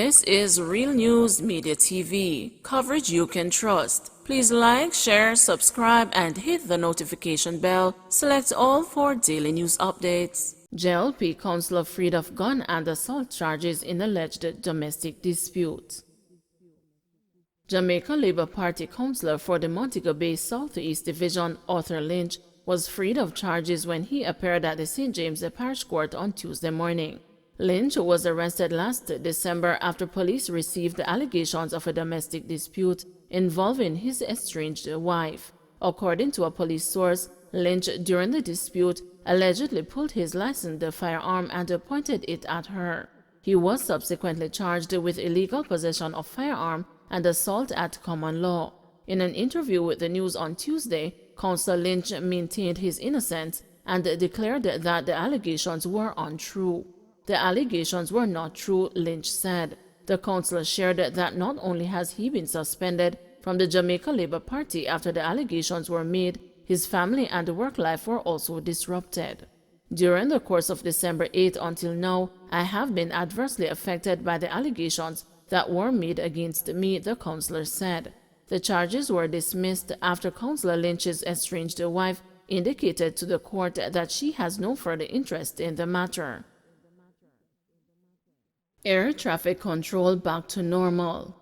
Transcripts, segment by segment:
This is Real News Media TV, coverage you can trust. Please like, share, subscribe, and hit the notification bell. Select all for daily news updates. JLP Councillor freed of gun and assault charges in alleged domestic dispute. Jamaica Labour Party Councillor for the Montego Bay Southeast Division, Arthur Lynch, was freed of charges when he appeared at the St. James Parish Court on Tuesday morning. Lynch was arrested last December after police received allegations of a domestic dispute involving his estranged wife. According to a police source, Lynch, during the dispute, allegedly pulled his licensed firearm and pointed it at her. He was subsequently charged with illegal possession of firearm and assault at common law. In an interview with the news on Tuesday, Councillor Lynch maintained his innocence and declared that the allegations were untrue. The allegations were not true, Lynch said. The councillor shared that not only has he been suspended from the Jamaica Labour Party after the allegations were made, his family and work life were also disrupted. During the course of December 8 until now, I have been adversely affected by the allegations that were made against me, the councillor said. The charges were dismissed after Councillor Lynch's estranged wife indicated to the court that she has no further interest in the matter. Air traffic control back to normal.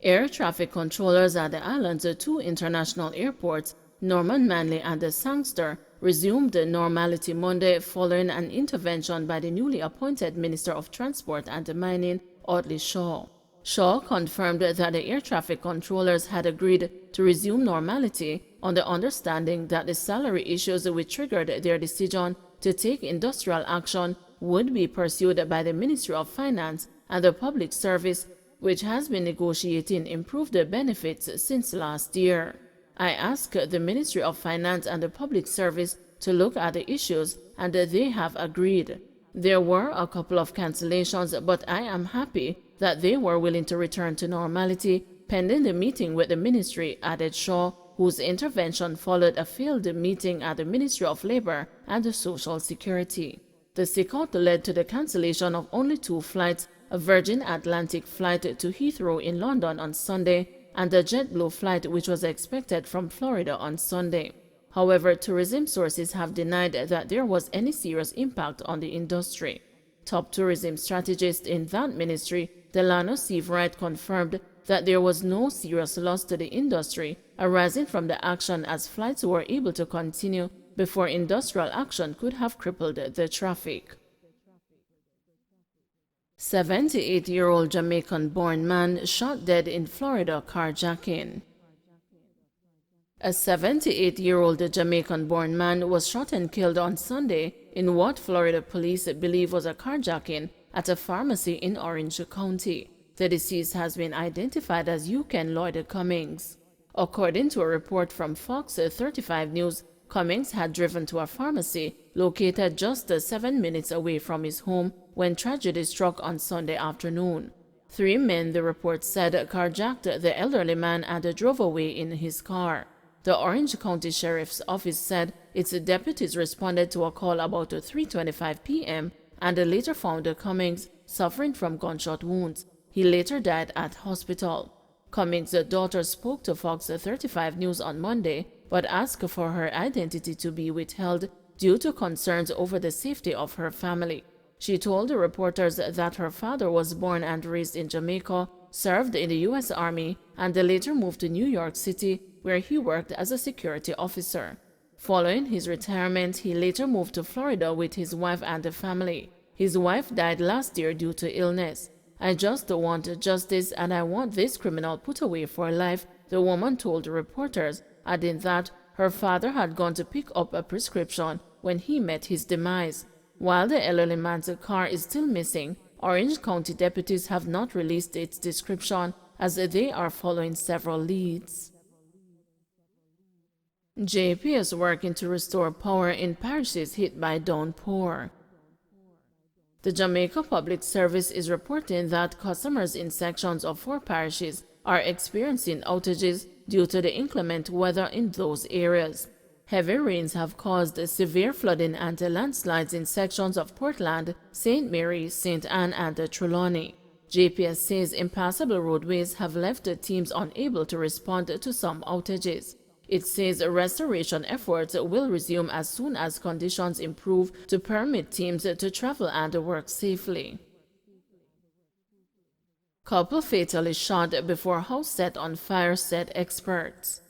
Air traffic controllers at the island's two international airports, Norman Manley and the Sangster, resumed normality Monday following an intervention by the newly appointed Minister of Transport and Mining, Audley Shaw. Shaw confirmed that the air traffic controllers had agreed to resume normality on the understanding that the salary issues which triggered their decision to take industrial action would be pursued by the Ministry of Finance and the Public Service, which has been negotiating improved benefits since last year. I asked the Ministry of Finance and the Public Service to look at the issues, and they have agreed. There were a couple of cancellations, but I am happy that they were willing to return to normality pending the meeting with the ministry, added Shaw, whose intervention followed a failed meeting at the Ministry of Labour and Social Security. The sickout led to the cancellation of only 2 flights, a Virgin Atlantic flight to Heathrow in London on Sunday and a JetBlue flight which was expected from Florida on Sunday. However, tourism sources have denied that there was any serious impact on the industry. Top tourism strategist in that ministry, Delano Seaverite, confirmed that there was no serious loss to the industry arising from the action as flights were able to continue before industrial action could have crippled the traffic. 78-year-old Jamaican-born man shot dead in Florida carjacking. A 78-year-old Jamaican-born man was shot and killed on Sunday in what Florida police believe was a carjacking at a pharmacy in Orange County. The deceased has been identified as Euken Lloyd Cummings. According to a report from Fox 35 News, Cummings had driven to a pharmacy located just 7 minutes away from his home when tragedy struck on Sunday afternoon. 3 men, the report said, carjacked the elderly man and drove away in his car. The Orange County Sheriff's Office said its deputies responded to a call about 3:25 p.m. and later found Cummings suffering from gunshot wounds. He later died at hospital. Cummings' daughter spoke to Fox 35 News on Monday, but asked for her identity to be withheld due to concerns over the safety of her family. She told the reporters that her father was born and raised in Jamaica, served in the U.S. Army, and later moved to New York City, where he worked as a security officer. Following his retirement, he later moved to Florida with his wife and the family. His wife died last year due to illness. I just want justice and I want this criminal put away for life, the woman told reporters, adding that her father had gone to pick up a prescription when he met his demise. While the elderly man's car is still missing, Orange County deputies have not released its description as they are following several leads. JP is working to restore power in parishes hit by downpour. The Jamaica Public Service is reporting that customers in sections of 4 parishes are experiencing outages due to the inclement weather in those areas. Heavy rains have caused severe flooding and landslides in sections of Portland, St. Mary, St. Anne, and Trelawney. JPS says impassable roadways have left teams unable to respond to some outages. It says restoration efforts will resume as soon as conditions improve to permit teams to travel and work safely. Couple fatally shot before house set on fire, said experts.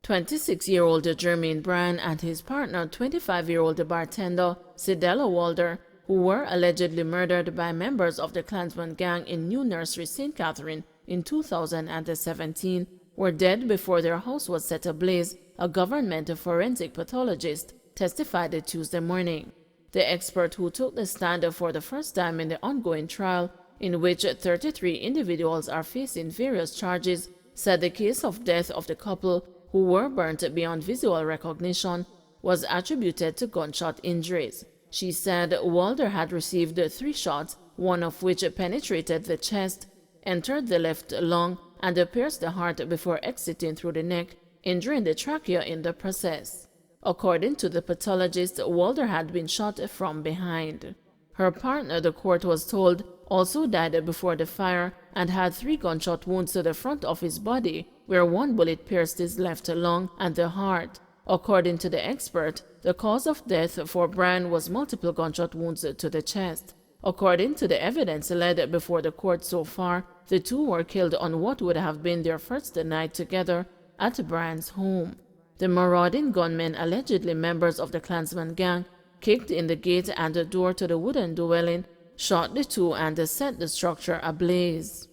26-year-old Jermaine Bryan and his partner, 25-year-old bartender Cedella Walder, who were allegedly murdered by members of the Klansman gang in New Nursery, St. Catherine in 2017, were dead before their house was set ablaze, a government forensic pathologist testified Tuesday morning. The expert, who took the stand for the first time in the ongoing trial, in which 33 individuals are facing various charges, said the case of death of the couple, who were burnt beyond visual recognition, was attributed to gunshot injuries. She said Walder had received 3 shots, one of which penetrated the chest, entered the left lung, and pierced the heart before exiting through the neck, injuring the trachea in the process. According to the pathologist, Walder had been shot from behind. Her partner, the court was told, also died before the fire and had 3 gunshot wounds to the front of his body, where 1 bullet pierced his left lung and the heart. According to the expert, the cause of death for Bryan was multiple gunshot wounds to the chest. According to the evidence led before the court so far, the 2 were killed on what would have been their first night together at Bryan's home. The marauding gunmen, allegedly members of the Klansman gang, kicked in the gate and the door to the wooden dwelling, shot the 2, and set the structure ablaze.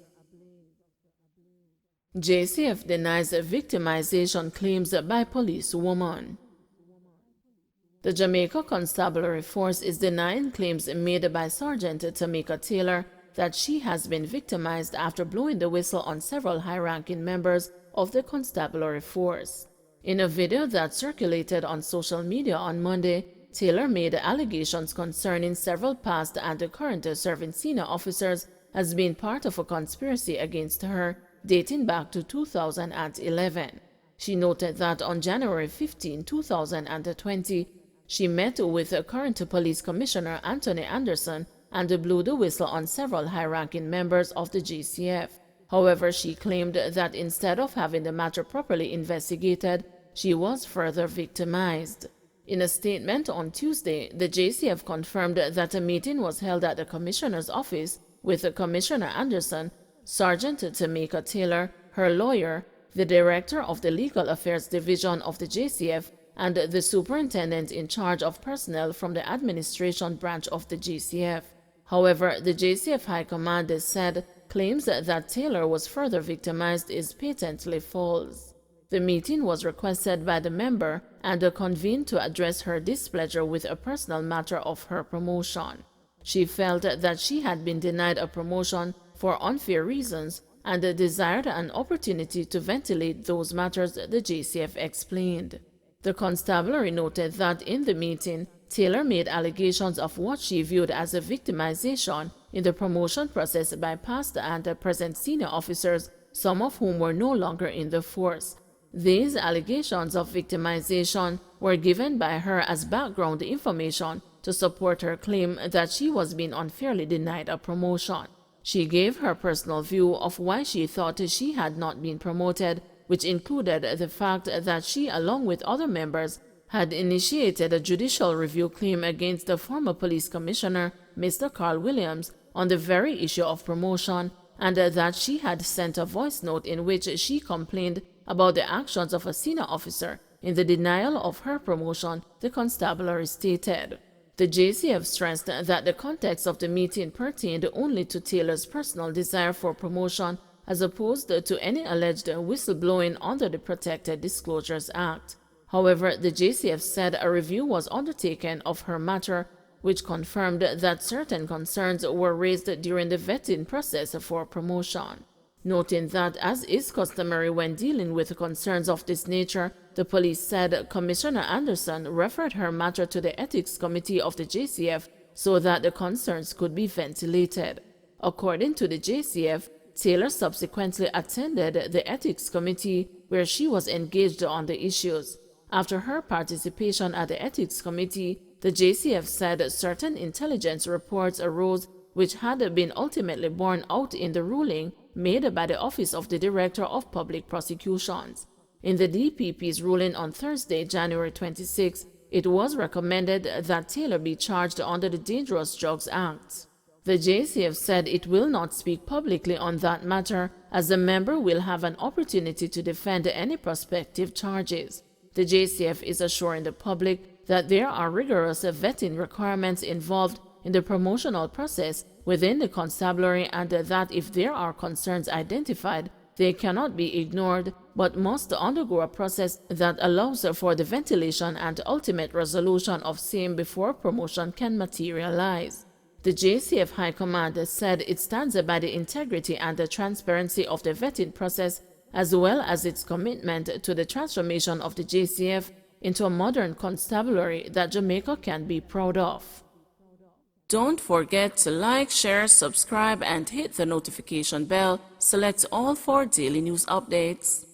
JCF denies victimization claims by policewoman. The Jamaica Constabulary Force is denying claims made by Sergeant Tamika Taylor that she has been victimized after blowing the whistle on several high-ranking members of the Constabulary Force. In a video that circulated on social media on Monday, Taylor made allegations concerning several past and current serving senior officers as being part of a conspiracy against her dating back to 2011. She noted that on January 15, 2020, she met with current Police Commissioner Anthony Anderson and blew the whistle on several high-ranking members of the JCF. However, she claimed that instead of having the matter properly investigated, she was further victimized. In a statement on Tuesday, the JCF confirmed that a meeting was held at the Commissioner's office with Commissioner Anderson, Sergeant Tamika Taylor, her lawyer, the Director of the Legal Affairs Division of the JCF, and the Superintendent in charge of personnel from the Administration Branch of the JCF. However, the JCF High Command said claims that Taylor was further victimized is patently false. The meeting was requested by the member and convened to address her displeasure with a personal matter of her promotion. She felt that she had been denied a promotion for unfair reasons and desired an opportunity to ventilate those matters, the JCF explained. The constabulary noted that in the meeting, Taylor made allegations of what she viewed as a victimization in the promotion process by past and present senior officers, some of whom were no longer in the force. These allegations of victimization were given by her as background information to support her claim that she was being unfairly denied a promotion. She gave her personal view of why she thought she had not been promoted, which included the fact that she, along with other members, had initiated a judicial review claim against the former police commissioner, Mr. Carl Williams, on the very issue of promotion, and that she had sent a voice note in which she complained about the actions of a senior officer in the denial of her promotion, the constabulary stated. The JCF stressed that the context of the meeting pertained only to Taylor's personal desire for promotion as opposed to any alleged whistleblowing under the Protected Disclosures Act. However, the JCF said a review was undertaken of her matter, which confirmed that certain concerns were raised during the vetting process for promotion. Noting that, as is customary when dealing with concerns of this nature, the police said Commissioner Anderson referred her matter to the Ethics Committee of the JCF so that the concerns could be ventilated. According to the JCF, Taylor subsequently attended the Ethics Committee where she was engaged on the issues. After her participation at the Ethics Committee, the JCF said certain intelligence reports arose which had been ultimately borne out in the ruling made by the Office of the Director of Public Prosecutions. In the DPP's ruling on Thursday, January 26, it was recommended that Taylor be charged under the Dangerous Drugs Act. The JCF said it will not speak publicly on that matter, as the member will have an opportunity to defend any prospective charges. The JCF is assuring the public that there are rigorous vetting requirements involved in the promotional process within the constabulary, and that if there are concerns identified, they cannot be ignored but must undergo a process that allows for the ventilation and ultimate resolution of same before promotion can materialize. The JCF High Command said it stands by the integrity and the transparency of the vetting process, as well as its commitment to the transformation of the JCF into a modern constabulary that Jamaica can be proud of. Don't forget to like, share, subscribe, and hit the notification bell. Select all for daily news updates.